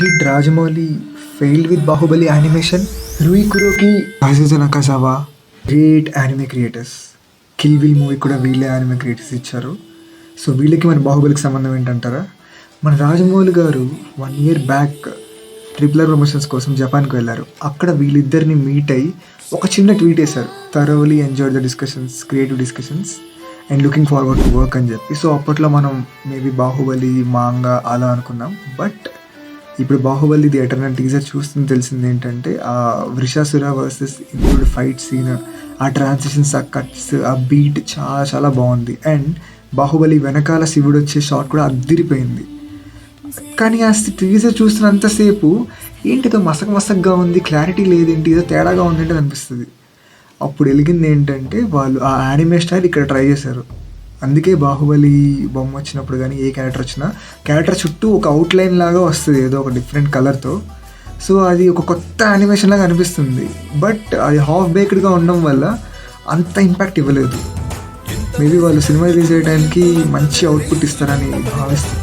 Did Rajamouli failed with Bahubali animation? Rui Kuroki, Aziza Nakazawa, great anime creators. Kill will movie కూడా వీళ్ళే anime creators ఇచ్చారు. So వీళ్ళకి మన బాహుబలికి సంబంధం ఏంటంటారా? మన రాజమౌళి గారు 1 year బ్యాక్ ట్రిపులర్ ప్రమోషన్స్ కోసం జపాన్కి వెళ్ళారు. అక్కడ వీళ్ళిద్దరిని మీట్ అయ్యి ఒక చిన్న ట్వీట్ వేశారు, thoroughly enjoy the discussions, creative discussions and looking forward to work అని చెప్పి. సో అప్పట్లో మనం మేబీ బాహుబలి మాంగా అలా అనుకున్నాం. బట్ ఇప్పుడు బాహుబలి ది ఎటర్నల్ టీజర్ చూస్తుంది తెలిసింది ఏంటంటే ఆ వృషాసుర వర్సెస్ ఇంద్రుడు ఫైట్ సీన్, ఆ ట్రాన్సిషన్స్, ఆ కట్స్, ఆ బీట్ చాలా చాలా బాగుంది. అండ్ బాహుబలి వెనకాల శివుడు వచ్చే షాట్ కూడా అద్దిరిపోయింది. కానీ ఆ టీజర్ చూస్తున్నంతసేపు ఏంటిదో మసగ్గా ఉంది, క్లారిటీ లేదేంటి, ఏదో తేడాగా ఉంది అంటే అనిపిస్తుంది. అప్పుడు వెలిగింది ఏంటంటే వాళ్ళు ఆ యానిమే స్టైల్ ఇక్కడ ట్రై చేశారు. అందుకే బాహుబలి బొమ్మ వచ్చినప్పుడు కానీ ఏ క్యారెక్టర్ వచ్చినా క్యారెక్టర్ చుట్టూ ఒక అవుట్లైన్ లాగా వస్తుంది ఏదో ఒక డిఫరెంట్ కలర్తో. సో అది ఒక కొత్త యానిమేషన్ లాగా అనిపిస్తుంది. బట్ అది హాఫ్ బేక్డ్గా ఉండడం వల్ల అంత ఇంపాక్ట్ ఇవ్వలేదు. మేబీ వాళ్ళు సినిమా రిలీజ్ చేయడానికి మంచి అవుట్పుట్ ఇస్తారని భావిస్తుంది.